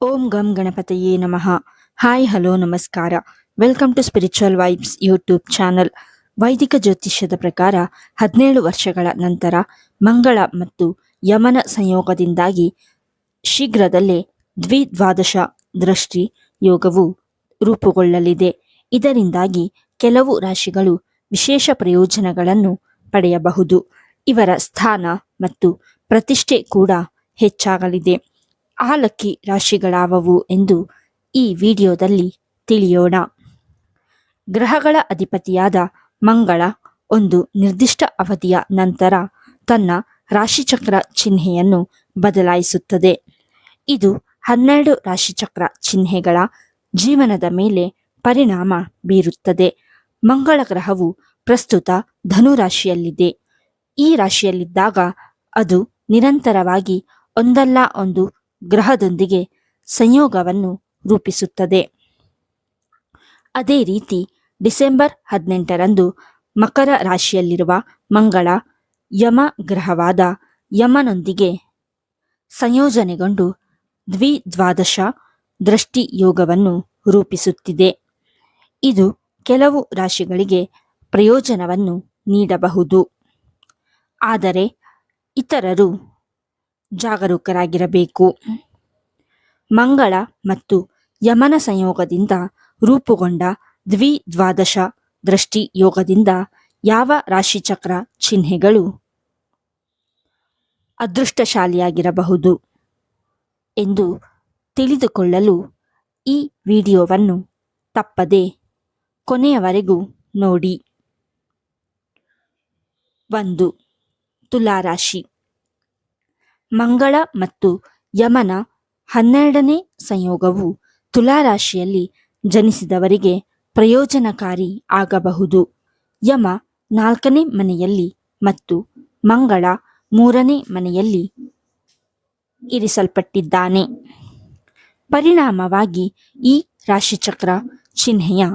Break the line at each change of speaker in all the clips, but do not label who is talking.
ಓಂ ಗಂ ಗಣಪತಯೇ ನಮಃ. ಹಾಯ್ ಹಲೋ ನಮಸ್ಕಾರ. Welcome to spiritual vibes YouTube channel. ವೈದಿಕ ಜ್ಯೋತಿಷ್ಯದ ಪ್ರಕಾರ 17 ವರ್ಷಗಳ ನಂತರ ಮಂಗಳ ಮತ್ತು ಯಮನ ಸಂಯೋಗದಿಂದಾಗಿ ಶೀಘ್ರದಲ್ಲೇ ದ್ವಾದಶ ದೃಷ್ಟಿ ಯೋಗವು ರೂಪುಗೊಳ್ಳಲಿದೆ. ಇದರಿಂದಾಗಿ ಕೆಲವು ರಾಶಿಗಳು ವಿಶೇಷ ಪ್ರಯೋಜನಗಳನ್ನು ಪಡೆಯಬಹುದು. ಇವರ ಸ್ಥಾನ ಮತ್ತು ಪ್ರತಿಷ್ಠೆ ಕೂಡ ಹೆಚ್ಚಾಗಲಿದೆ. ಆ ಲಕ್ಕಿ ರಾಶಿಗಳಾವವು ಎಂದು ಈ ವಿಡಿಯೋದಲ್ಲಿ ತಿಳಿಯೋಣ. ಗ್ರಹಗಳ ಅಧಿಪತಿಯಾದ ಮಂಗಳ ಒಂದು ನಿರ್ದಿಷ್ಟ ಅವಧಿಯ ನಂತರ ತನ್ನ ರಾಶಿಚಕ್ರ ಚಿಹ್ನೆಯನ್ನು ಬದಲಾಯಿಸುತ್ತದೆ. ಇದು 12 ರಾಶಿಚಕ್ರ ಚಿಹ್ನೆಗಳ ಜೀವನದ ಮೇಲೆ ಪರಿಣಾಮ ಬೀರುತ್ತದೆ. ಮಂಗಳ ಗ್ರಹವು ಪ್ರಸ್ತುತ ಧನು ರಾಶಿಯಲ್ಲಿದೆ. ಈ ರಾಶಿಯಲ್ಲಿದ್ದಾಗ ಅದು ನಿರಂತರವಾಗಿ ಒಂದಲ್ಲ ಒಂದು ಗ್ರಹದೊಂದಿಗೆ ಸಂಯೋಗವನ್ನು ರೂಪಿಸುತ್ತದೆ. ಅದೇ ರೀತಿ ಡಿಸೆಂಬರ್ 18ರಂದು ಮಕರ ರಾಶಿಯಲ್ಲಿರುವ ಮಂಗಳ ಯಮ ಗ್ರಹವಾದ ಯಮನೊಂದಿಗೆ ಸಂಯೋಜನೆಗೊಂಡು ದ್ವಾದಶ ದೃಷ್ಟಿ ಯೋಗವನ್ನು ರೂಪಿಸುತ್ತಿದೆ. ಇದು ಕೆಲವು ರಾಶಿಗಳಿಗೆ ಪ್ರಯೋಜನವನ್ನು ನೀಡಬಹುದು. ಆದರೆ ಇತರರು ಜಾಗರೂಕರಾಗಿರಬೇಕು. ಮಂಗಳ ಮತ್ತು ಯಮನ ಸಂಯೋಗದಿಂದ ರೂಪುಗೊಂಡ ದ್ವಾದಶ ದೃಷ್ಟಿ ಯೋಗದಿಂದ ಯಾವ ರಾಶಿಚಕ್ರ ಚಿಹ್ನೆಗಳು ಅದೃಷ್ಟಶಾಲಿಯಾಗಿರಬಹುದು ಎಂದು ತಿಳಿದುಕೊಳ್ಳಲು ಈ ವಿಡಿಯೋವನ್ನು ತಪ್ಪದೆ ಕೊನೆಯವರೆಗೂ ನೋಡಿ. 1. ತುಲಾರಾಶಿ. ಮಂಗಳ ಮತ್ತು ಯಮನ 12ನೇ ಸಂಯೋಗವು ತುಲಾರಾಶಿಯಲ್ಲಿ ಜನಿಸಿದವರಿಗೆ ಪ್ರಯೋಜನಕಾರಿ ಆಗಬಹುದು. ಯಮ 4ನೇ ಮನೆಯಲ್ಲಿ ಮತ್ತು ಮಂಗಳ 3ನೇ ಮನೆಯಲ್ಲಿ ಇರಿಸಲ್ಪಟ್ಟಿದ್ದಾನೆ. ಪರಿಣಾಮವಾಗಿ ಈ ರಾಶಿಚಕ್ರ ಚಿಹ್ನೆಯ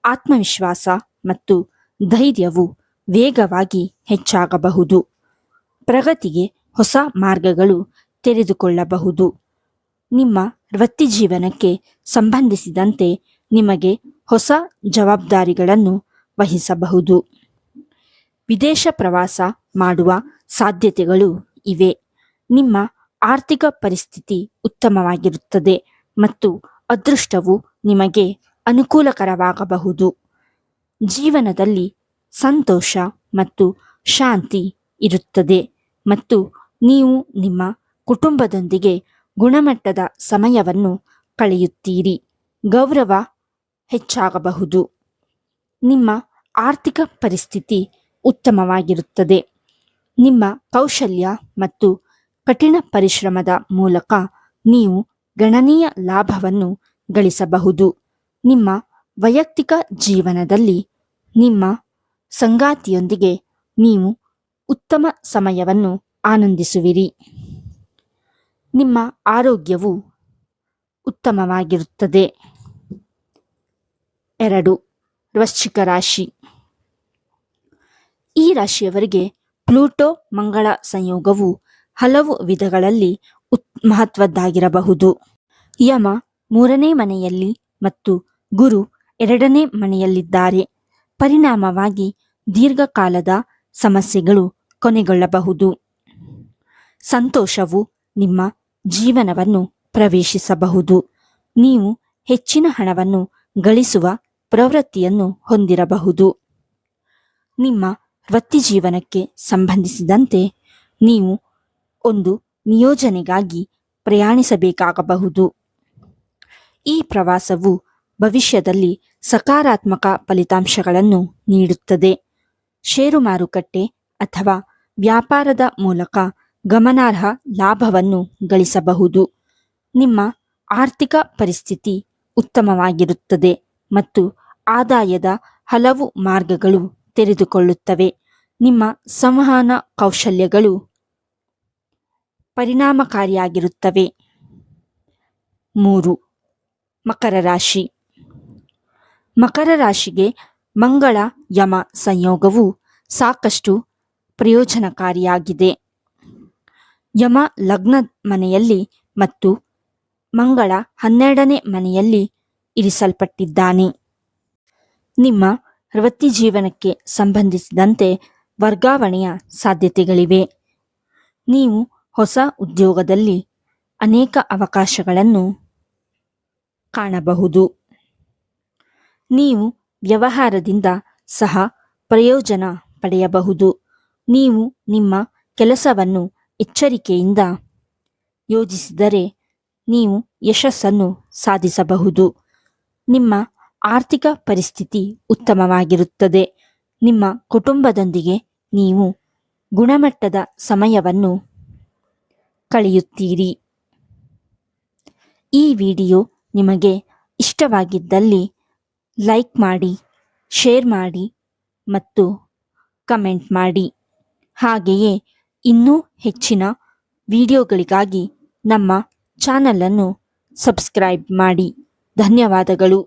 ಆತ್ಮವಿಶ್ವಾಸ ಮತ್ತು ಧೈರ್ಯವು ವೇಗವಾಗಿ ಹೆಚ್ಚಾಗಬಹುದು. ಪ್ರಗತಿಗೆ ಹೊಸ ಮಾರ್ಗಗಳು ತೆರೆದುಕೊಳ್ಳಬಹುದು. ನಿಮ್ಮ ವೃತ್ತಿ ಜೀವನಕ್ಕೆ ಸಂಬಂಧಿಸಿದಂತೆ ನಿಮಗೆ ಹೊಸ ಜವಾಬ್ದಾರಿಗಳನ್ನು ವಹಿಸಬಹುದು. ವಿದೇಶ ಪ್ರವಾಸ ಮಾಡುವ ಸಾಧ್ಯತೆಗಳು ಇವೆ. ನಿಮ್ಮ ಆರ್ಥಿಕ ಪರಿಸ್ಥಿತಿ ಉತ್ತಮವಾಗಿರುತ್ತದೆ ಮತ್ತು ಅದೃಷ್ಟವು ನಿಮಗೆ ಅನುಕೂಲಕರವಾಗಬಹುದು. ಜೀವನದಲ್ಲಿ ಸಂತೋಷ ಮತ್ತು ಶಾಂತಿ ಇರುತ್ತದೆ ಮತ್ತು ನೀವು ನಿಮ್ಮ ಕುಟುಂಬದೊಂದಿಗೆ ಗುಣಮಟ್ಟದ ಸಮಯವನ್ನು ಕಳೆಯುತ್ತೀರಿ. ಗೌರವ ಹೆಚ್ಚಾಗಬಹುದು. ನಿಮ್ಮ ಆರ್ಥಿಕ ಪರಿಸ್ಥಿತಿ ಉತ್ತಮವಾಗಿರುತ್ತದೆ. ನಿಮ್ಮ ಕೌಶಲ್ಯ ಮತ್ತು ಕಠಿಣ ಪರಿಶ್ರಮದ ಮೂಲಕ ನೀವು ಗಣನೀಯ ಲಾಭವನ್ನು ಗಳಿಸಬಹುದು. ನಿಮ್ಮ ವೈಯಕ್ತಿಕ ಜೀವನದಲ್ಲಿ ನಿಮ್ಮ ಸಂಗಾತಿಯೊಂದಿಗೆ ನೀವು ಉತ್ತಮ ಸಮಯವನ್ನು ಆನಂದಿಸುವಿರಿ. ನಿಮ್ಮ ಆರೋಗ್ಯವು ಉತ್ತಮವಾಗಿರುತ್ತದೆ. 2. ವೃಶ್ಚಿಕ ರಾಶಿ. ಈ ರಾಶಿಯವರಿಗೆ ಪ್ಲೂಟೋ ಮಂಗಳ ಸಂಯೋಗವು ಹಲವು ವಿಧಗಳಲ್ಲಿ ಮಹತ್ವದ್ದಾಗಿರಬಹುದು. ಯಮ 3ನೇ ಮನೆಯಲ್ಲಿ ಮತ್ತು ಗುರು 2ನೇ ಮನೆಯಲ್ಲಿದ್ದಾರೆ. ಪರಿಣಾಮವಾಗಿ ದೀರ್ಘಕಾಲದ ಸಮಸ್ಯೆಗಳು ಕೊನೆಗೊಳ್ಳಬಹುದು. ಸಂತೋಷವು ನಿಮ್ಮ ಜೀವನವನ್ನು ಪ್ರವೇಶಿಸಬಹುದು. ನೀವು ಹೆಚ್ಚಿನ ಹಣವನ್ನು ಗಳಿಸುವ ಪ್ರವೃತ್ತಿಯನ್ನು ಹೊಂದಿರಬಹುದು. ನಿಮ್ಮ ವೃತ್ತಿ ಜೀವನಕ್ಕೆ ಸಂಬಂಧಿಸಿದಂತೆ ನೀವು ಒಂದು ನಿಯೋಜನೆಗಾಗಿ ಪ್ರಯಾಣಿಸಬೇಕಾಗಬಹುದು. ಈ ಪ್ರವಾಸವು ಭವಿಷ್ಯದಲ್ಲಿ ಸಕಾರಾತ್ಮಕ ಫಲಿತಾಂಶಗಳನ್ನು ನೀಡುತ್ತದೆ. ಷೇರು ಮಾರುಕಟ್ಟೆ ಅಥವಾ ವ್ಯಾಪಾರದ ಮೂಲಕ ಗಮನಾರ್ಹ ಲಾಭವನ್ನು ಗಳಿಸಬಹುದು. ನಿಮ್ಮ ಆರ್ಥಿಕ ಪರಿಸ್ಥಿತಿ ಉತ್ತಮವಾಗಿರುತ್ತದೆ ಮತ್ತು ಆದಾಯದ ಹಲವು ಮಾರ್ಗಗಳು ತೆರೆದುಕೊಳ್ಳುತ್ತವೆ. ನಿಮ್ಮ ಸಂವಹನ ಕೌಶಲ್ಯಗಳು ಪರಿಣಾಮಕಾರಿಯಾಗಿರುತ್ತವೆ. 3. ಮಕರ ರಾಶಿ. ಮಕರ ರಾಶಿಗೆ ಮಂಗಳ ಯಮ ಸಂಯೋಗವು ಸಾಕಷ್ಟು ಪ್ರಯೋಜನಕಾರಿಯಾಗಿದೆ. ಯಮ ಲಗ್ನ ಮನೆಯಲ್ಲಿ ಮತ್ತು ಮಂಗಳ 12ನೇ ಮನೆಯಲ್ಲಿ ಇರಿಸಲ್ಪಟ್ಟಿದ್ದಾನೆ. ನಿಮ್ಮ ವೃತ್ತಿ ಜೀವನಕ್ಕೆ ಸಂಬಂಧಿಸಿದಂತೆ ವರ್ಗಾವಣೆಯ ಸಾಧ್ಯತೆಗಳಿವೆ. ನೀವು ಹೊಸ ಉದ್ಯೋಗದಲ್ಲಿ ಅನೇಕ ಅವಕಾಶಗಳನ್ನು ಕಾಣಬಹುದು. ನೀವು ವ್ಯವಹಾರದಿಂದ ಸಹ ಪ್ರಯೋಜನ ಪಡೆಯಬಹುದು. ನೀವು ನಿಮ್ಮ ಕೆಲಸವನ್ನು ಎಚ್ಚರಿಕೆಯಿಂದ ಯೋಜಿಸಿದರೆ ನೀವು ಯಶಸ್ಸನ್ನು ಸಾಧಿಸಬಹುದು. ನಿಮ್ಮ ಆರ್ಥಿಕ ಪರಿಸ್ಥಿತಿ ಉತ್ತಮವಾಗಿರುತ್ತದೆ. ನಿಮ್ಮ ಕುಟುಂಬದೊಂದಿಗೆ ನೀವು ಗುಣಮಟ್ಟದ ಸಮಯವನ್ನು ಕಳೆಯುತ್ತೀರಿ. ಈ ವಿಡಿಯೋ ನಿಮಗೆ ಇಷ್ಟವಾಗಿದ್ದಲ್ಲಿ ಲೈಕ್ ಮಾಡಿ, ಶೇರ್ ಮಾಡಿ ಮತ್ತು ಕಮೆಂಟ್ ಮಾಡಿ. ಹಾಗೆಯೇ ಇನ್ನೂ ಹೆಚ್ಚಿನ ವಿಡಿಯೋಗಳಿಗಾಗಿ ನಮ್ಮ ಚಾನಲನ್ನು ಸಬ್ಸ್ಕ್ರೈಬ್ ಮಾಡಿ. ಧನ್ಯವಾದಗಳು.